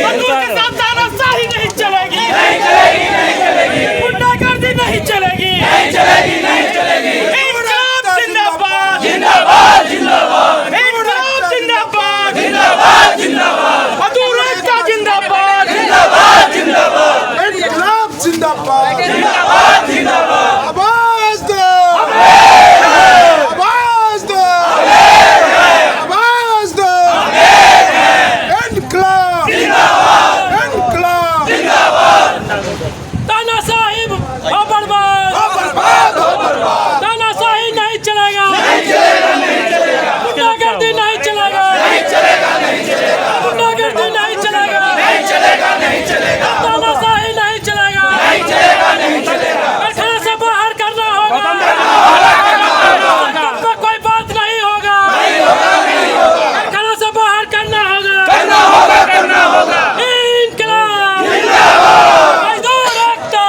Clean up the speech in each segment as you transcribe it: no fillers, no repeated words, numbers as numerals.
मजदूर के साथ तानाशाही नहीं चलेगी, गुंडागर्दी नहीं चलेगी। इंकलाब जिंदाबाद, जिंदाबाद जिंदाबाद, इंकलाब जिंदाबाद, जिंदाबाद जिंदाबाद, मजदूर एकता जिंदाबाद, जिंदाबाद जिंदाबाद, इंकलाब जिंदाबाद, जिंदाबाद जिंदाबाद। आवाज दो, आवाज दो, आवाज दो, इंकलाब जिंदाबाद, इंकलाब तानाशाही बर्बाद, बर्बाद हो बर्बाद, तानाशाही नहीं चलेगा, गुंडागर्दी नहीं चलेगा, गुंडागर्दी नहीं चलेगा, तानाशाही नहीं चलेगा, कारखाना से बाहर करना होगा, में कोई बात नहीं होगा, कारखाना से बाहर करना होगा, इंकलाब मजदूर एकता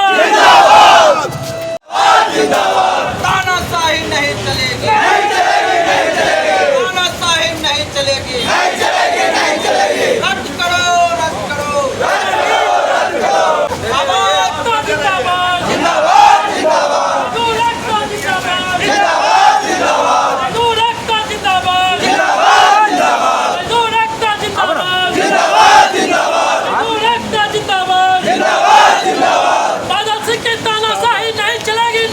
तानाशाही नहीं चलेगी, तानाशाही नहीं चलेगी, रद्द करो, रद्द करो, आवाज तो जिंदाबाद, मजदूर एकता जिंदाबाद, मजदूर एकता जिंदाबाद, मजदूर एकता जिंदाबाद, मजदूर एकता जिंदाबाद, बादल सिंह की तानाशाही नहीं चलेगी,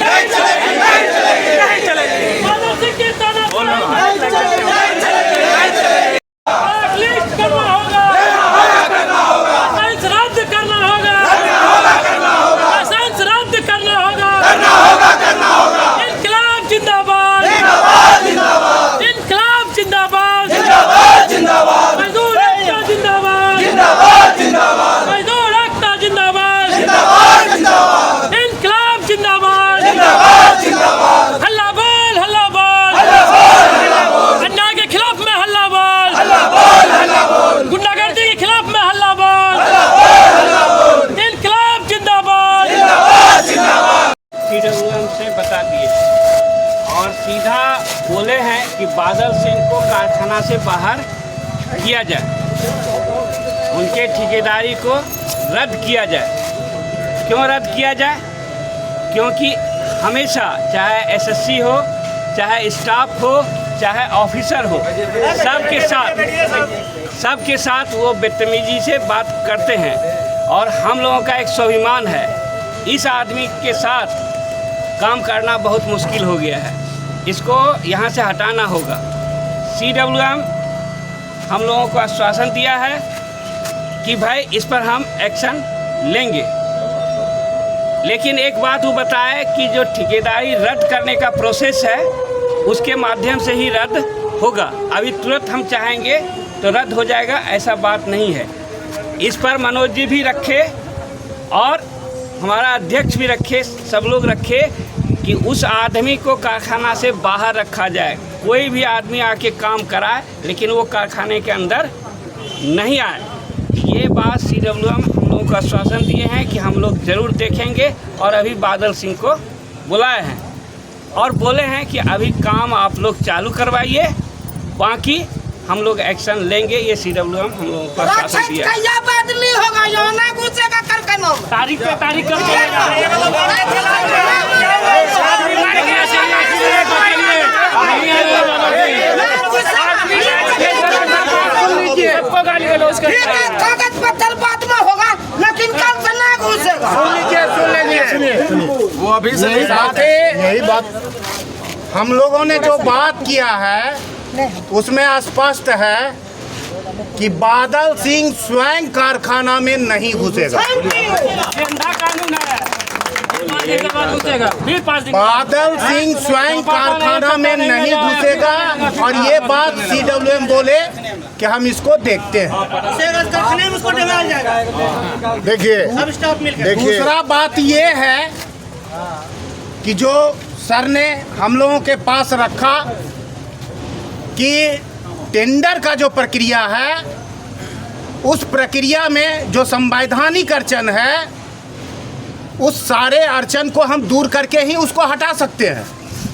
बादल सिंह की तानाशाही लिस्ट करना होगा, लाइसेंस रद्द करना होगा, लाइसेंस रद्द करना होगा, इंकलाब जिंदाबाद, इंकलाब जिंदाबाद, मजदूर एकता जिंदाबाद, मजदूर एकता जिंदाबाद, इंकलाब जिंदाबाद, हल्ला बोल, हल्ला बोल, अन्याय के खिलाफ में हल्ला बोल, गुंडागर्दी के खिलाफ में हल्ला बोल, इंकलाब जिंदाबाद। सीडब्ल्यूएम से बता दिए और सीधा बोले हैं कि बादल सिंह को कारखाना से बाहर किया जाए, उनके ठेकेदारी को रद्द किया जाए। क्यों रद्द किया जाए? क्योंकि हमेशा चाहे एसएससी हो, चाहे स्टाफ हो, चाहे ऑफिसर हो, सबके साथ वो बदतमीजी से बात करते हैं और हम लोगों का एक स्वाभिमान है। इस आदमी के साथ काम करना बहुत मुश्किल हो गया है, इसको यहाँ से हटाना होगा। सीडब्ल्यूएम हम लोगों को आश्वासन दिया है कि भाई इस पर हम एक्शन लेंगे, लेकिन एक बात वो बताए कि जो ठेकेदारी रद्द करने का प्रोसेस है उसके माध्यम से ही रद्द होगा। अभी तुरंत हम चाहेंगे तो रद्द हो जाएगा, ऐसा बात नहीं है। इस पर मनोज जी भी रखे और हमारा अध्यक्ष भी रखे, सब लोग रखे कि उस आदमी को कारखाना से बाहर रखा जाए। कोई भी आदमी आके काम कराए लेकिन वो कारखाने के अंदर नहीं आए। ये बात सीडब्ल्यूएम हम लोगों को आश्वासन दिए हैं कि हम लोग ज़रूर देखेंगे और अभी बादल सिंह को बुलाए हैं और बोले हैं कि अभी काम आप लोग चालू करवाइए, बाकी हम लोग एक्शन लेंगे। ये सीडब्ल्यूएम हम लोगों को आश्वासन दिया है। कहिया बदली होगा, यहाँ ना घुसेगा कारखाना में। तारीख पे तारीख कर कागज पत्थर बाद में होगा, लेकिन कल से ना घुसेगा। वो अभी सही बात है, यही बात हम लोगों ने जो बात किया है उसमें स्पष्ट है कि बादल सिंह स्वयं कारखाना में नहीं घुसेगा। कानून है, बादल सिंह स्वयं कारखाना में नहीं घुसेगा और ये बात सीडब्ल्यूएम बोले कि हम इसको देखते हैं। देखिए दूसरा बात ये है कि जो सर ने हम लोगों के पास रखा कि टेंडर का जो प्रक्रिया है उस प्रक्रिया में जो संवैधानिक अड़चन है उस सारे अड़चन को हम दूर करके ही उसको हटा सकते हैं।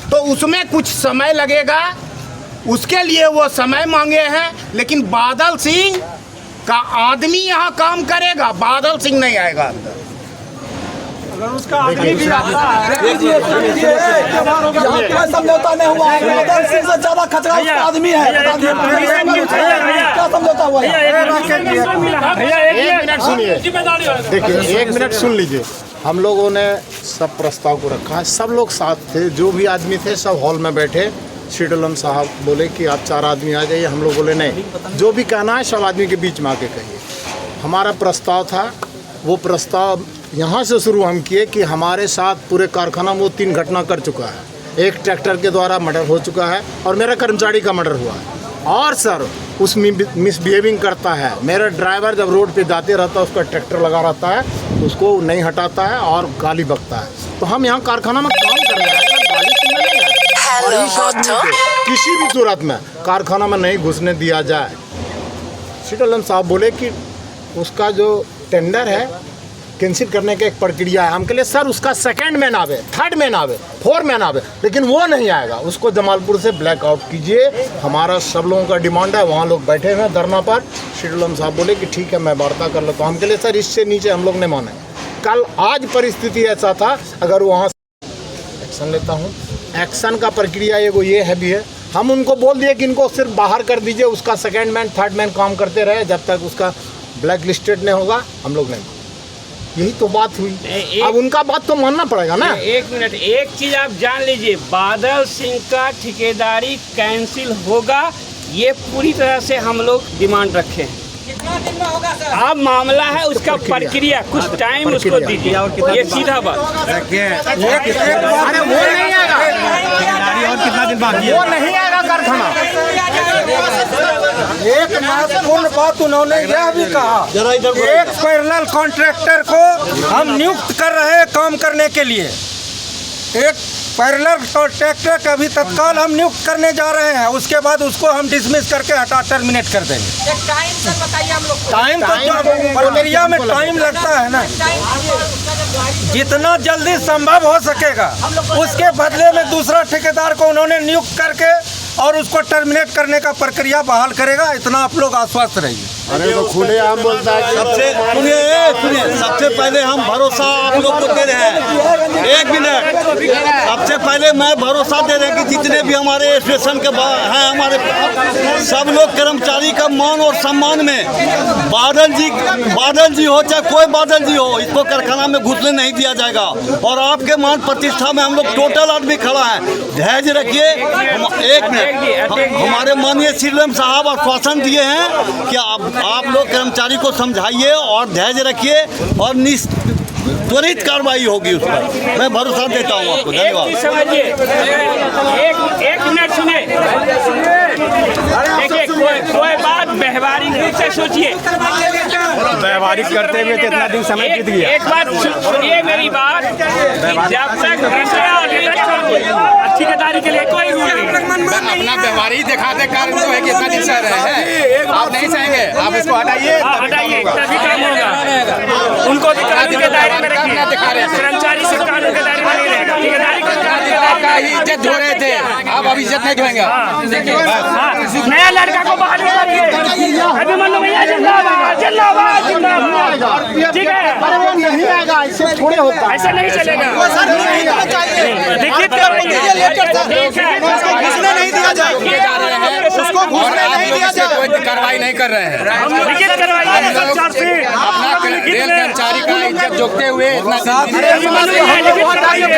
तो उसमें कुछ समय लगेगा, उसके लिए वो समय मांगे हैं, लेकिन बादल सिंह का आदमी यहाँ काम करेगा, बादल सिंह नहीं आएगा अंदर। अगर उसका आदमी भी आता है, समझौता नहीं हुआ है, बादल सिंह से ज्यादा खतरा उसका आदमी है। क्या समझौता हुआ है? एक मिनट सुनिए, देखिए 1 मिनट सुन लीजिए। हम लोगों ने सब प्रस्ताव को रखा है, सब लोग साथ थे, जो भी आदमी थे सब हॉल में बैठे। शीतलम साहब बोले कि आप 4 आदमी आ जाइए, हम लोग बोले नहीं, जो भी कहना है सब आदमी के बीच में आके कहिए। हमारा प्रस्ताव था, वो प्रस्ताव यहाँ से शुरू हम किए कि हमारे साथ पूरे कारखाना में वो 3 घटना कर चुका है। एक ट्रैक्टर के द्वारा मर्डर हो चुका है और मेरा कर्मचारी का मर्डर हुआ है। और सर उस मिसबिहेविंग करता है, मेरा ड्राइवर जब रोड पे जाते रहता है उसका ट्रैक्टर लगा रहता है, उसको नहीं हटाता है और गाली बकता है। तो हम यहाँ कारखाना में काम कर रहे हैं, गाली सुनने नहीं है। और इस आदमी को किसी भी सूरत में कारखाना में नहीं घुसने दिया जाए। शीतलम साहब बोले कि उसका जो टेंडर है कैंसिल करने की एक प्रक्रिया है। हम के लिए सर उसका 2nd मैन आवे, 3rd मैन आवे, 4th मैन आवे, लेकिन वो नहीं आएगा। उसको जमालपुर से ब्लैकआउट कीजिए, हमारा सब लोगों का डिमांड है। वहाँ लोग बैठे हैं धरना पर। शीतलम साहब बोले कि ठीक है मैं वार्ता कर लेता हूँ। हम के लिए सर इससे नीचे हम लोग नहीं माने। कल आज परिस्थिति ऐसा था, अगर वहाँ एक्शन लेता हूँ, एक्शन का प्रक्रिया ये है भी है। हम उनको बोल दिए कि इनको सिर्फ बाहर कर दीजिए, उसका 2nd मैन 3rd मैन काम करते रहे जब तक उसका ब्लैक लिस्टेड नहीं होगा। हम लोग नहीं, यही तो बात हुई। अब उनका बात तो मानना पड़ेगा ना। 1 मिनट, एक चीज आप जान लीजिए, बादल सिंह का ठेकेदारी कैंसिल होगा, ये पूरी तरह से हम लोग डिमांड रखे हैं। कितना दिन में होगा सर? अब मामला है उसका प्रक्रिया, कुछ टाइम उसको दीजिए, ये सीधा बात। अरे वो नहीं आएगा, और कितना दिन बाकी वो नहीं आएगा कारखाना। एक महत्वपूर्ण बात उन्होंने यह भी कहा, एक पैरेलल कॉन्ट्रैक्टर को हम नियुक्त कर रहे हैं काम करने के लिए। एक पैरेलल कॉन्ट्रैक्टर का भी तत्काल हम नियुक्त करने जा रहे हैं, उसके बाद उसको हम डिसमिस करके हटा टर्मिनेट कर देंगे। एक टाइम सर बताइए हम लोग। टाइम तो प्रक्रिया में टाइम लगता है ना, जितना जल्दी संभव हो सकेगा। उसके बदले में दूसरा ठेकेदार को उन्होंने नियुक्त करके और उसको टर्मिनेट करने का प्रक्रिया बहाल करेगा, इतना आप लोग आश्वस्त रहिए। अरे तो खुले आम बोलता है। सुनिए, सबसे पहले हम भरोसा आप लोग को दे रहे हैं। 1 मिनट, सबसे पहले मैं भरोसा दे रहे हैं कि जितने भी हमारे स्टेशन के हैं, हमारे सब लोग कर्मचारी का मान और सम्मान में बादल जी हो चाहे कोई बादल जी हो, इसको कारखाना में घुसने नहीं दिया जाएगा। और आपके मान प्रतिष्ठा में हम लोग टोटल आदमी खड़ा है, धैर्य रखिए। 1 मिनट, हमारे माननीय शीतलम साहब आश्वासन दिए हैं कि आप लोग कर्मचारी को समझाइए और धैर्य रखिए और त्वरित कार्रवाई होगी उस पर, मैं भरोसा देता हूँ आपको। धन्यवाद। समझिए, एक मिनट सुनिए, देखिए कोई बात व्यवहारिक रूप से सोचिए। व्यवहारिक करते हुए कितना दिन समय बीत गया। एक बात सुनिए मेरी बात, जब तक ठेकेदारी के लिए कोई रूल नहीं, अपना व्यवहारिक दिखाते कारण जो है कितना दिन सह रहे हैं, आप नहीं सहेंगे, आप इसको हटाइए, हटाइए तभी काम होगा। उनको भी कानून के दायरे में रखिए, कर्मचारी सिर्फ कानून के दायरे में नहीं रहेगा, ठेकेदारी का ही इज्जत धो रहे थे, आप अब इज्जत नहीं धोएंगे। नया लड़का को बाहर निकालिए, अभिमन्यु भैया जिंदाबाद जिंदाबाद जिंदाबाद, ठीक है। अरे वो नहीं आएगा, ऐसे थोड़े होता है, ऐसा नहीं चलेगा। लिखित घुसने नहीं दिया जाए, उसको घुसने नहीं दिया जाए, कोई कार्रवाई नहीं कर रहे हैं। लिखित करवाइए अपना रेल कर्मचारी का इज्जत जोखते हुए इतना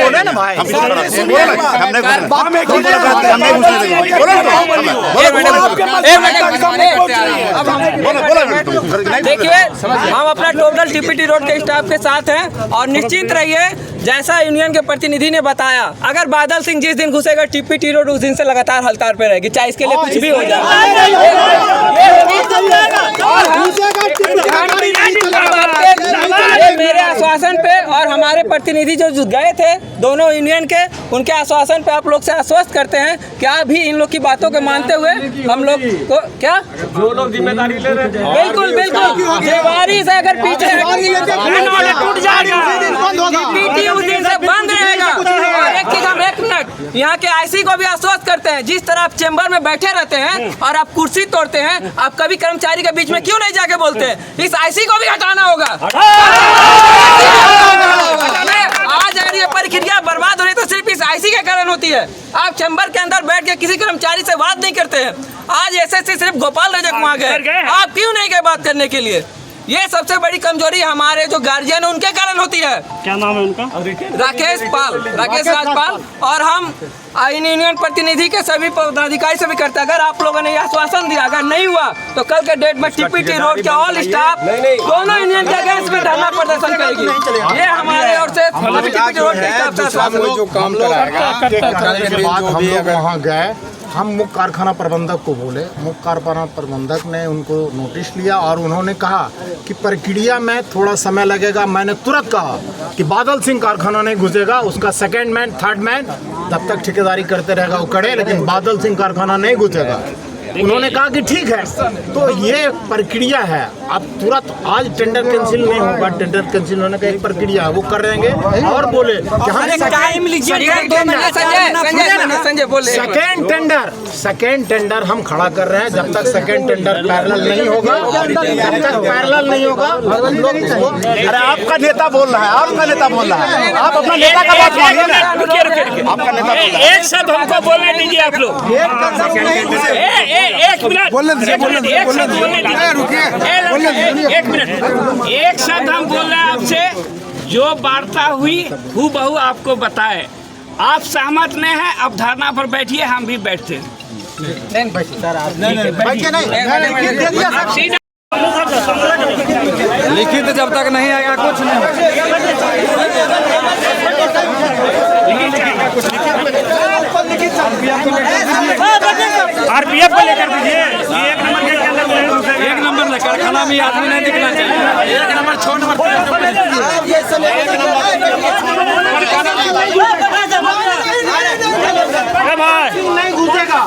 बोले ना भाई, देखिए हम अपना टोटल टीपीटी रोड के स्टाफ के साथ हैं और निश्चिंत रहिए, जैसा यूनियन के प्रतिनिधि ने बताया, अगर बादल सिंह जिस दिन घुसेगा टीपीटी रोड उस दिन से लगातार हड़ताल पे रहेगी, चाहे इसके लिए कुछ भी हो जाए। मेरे आश्वासन पे और हमारे प्रतिनिधि जो गए थे दोनों यूनियन के, उनके आश्वासन पे आप लोग से आश्वस्त करते हैं कि आप भी इन लोग की बातों को मानते हुए हम लोग को क्या जो लोग जिम्मेदारी ले रहे हैं, बिल्कुल बिल्कुल जिम्मेदारी से अगर पीछे टूट जाएगा, टीपीटी उस दिन से बंद रहेगा। और एक चीज हम 1 मिनट, यहाँ के आईसी आईसी को भी आश्वस्त करते हैं, जिस तरह आप चेंबर में बैठे रहते हैं और आप कुर्सी तोड़ते हैं, आप कभी कर्मचारी के बीच में क्यों नहीं जाके बोलते हैं? इस आईसी को भी हटाना होगा। आज अगर ये प्रक्रिया बर्बाद हो रही तो सिर्फ इस आईसी के कारण होती है। आप चैम्बर के अंदर बैठ के किसी कर्मचारी से बात नहीं करते हैं। आज एसएससी सिर्फ गोपाल रजक वहाँ गए, आप क्यों नहीं गए बात करने के लिए? ये सबसे बड़ी कमजोरी हमारे जो गार्जियन है उनके कारण होती है। क्या नाम है उनका? राकेश राजपाल। और हम यूनियन प्रतिनिधि के सभी पदाधिकारी से भी करते हैं, अगर आप लोगों ने आश्वासन दिया, अगर नहीं हुआ तो कल के डेट में टीपीटी रोड के ऑल स्टाफ दोनों यूनियन के अगेंस्ट में धरना प्रदर्शन करेगी। ये हमारे ओर से टीपीटी रोड के स्टाफ से जो काम कराएगा वहाँ गए, हम मुख्य कारखाना प्रबंधक को बोले, मुख्य कारखाना प्रबंधक ने उनको नोटिस लिया और उन्होंने कहा कि प्रक्रिया में थोड़ा समय लगेगा। मैंने तुरंत कहा कि बादल सिंह कारखाना नहीं घुसेगा, उसका सेकंड मैन थर्ड मैन तब तक ठेकेदारी करते रहेगा वो करे, लेकिन बादल सिंह कारखाना नहीं घुसेगा। उन्होंने कहा कि ठीक है। तो ये प्रक्रिया है, अब तुरंत आज टेंडर कैंसिल नहीं होगा, टेंडर कैंसिल होने का एक प्रक्रिया है, वो कर रहेंगे। और बोले कि हम टाइम लीजिए, संजय बोले सेकेंड टेंडर हम खड़ा कर रहे हैं। जब तक सेकेंड टेंडर पैरेलल नहीं होगा, हम लोग इसको। अरे आपका नेता बोल रहा है, आपका नेता बोल रहा है, आप अपना नेता का बात मानिए ना। आपका नेता एक शब्द हमको बोलने दीजिए आप लोग। एक मिनट एक शब्द हम बोल रहे हैं आपसे। जो वार्ता हुई हूबहू आपको बताए, आप सहमत नहीं है, अब धरना पर बैठिए, हम भी बैठते हैं। लिखित जब तक नहीं आएगा कुछ नहीं। आरपीएफ को लेकर दीजिए, एक नंबर में कारखाना में आदमी नहीं दिखना चाहिए। एक नंबर 6 नंबर नहीं घुसेगा।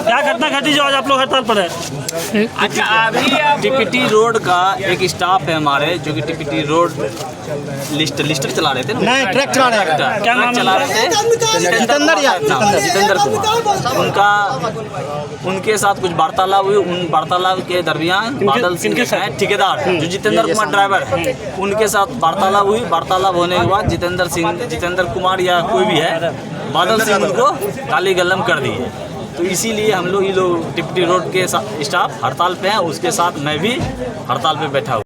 क्या घटना घटी जो आज आप लोग हड़ताल पर है? अच्छा, अभी टीपीटी रोड का एक स्टाफ है हमारे, जो कि टीपीटी रोड लिस्टर चला रहे थे ना, नहीं ट्रक चला रहे हैं। क्या नाम चला रहे थे? जितेंद्र कुमार। उनके साथ कुछ वार्तालाप हुई। उन वार्तालाप के दरमियान बादल सिंह हैं ठेकेदार, जो जितेंद्र कुमार ड्राइवर है, उनके साथ वार्तालाप हुई। वार्तालाप होने के बाद जितेंद्र कुमार या कोई भी है, बादल सिंह उनको काली गल्लम कर दी है। तो इसीलिए हम लोग टीपीटी रोड के स्टाफ हड़ताल पे हैं, उसके साथ मैं भी हड़ताल पे बैठा हूँ।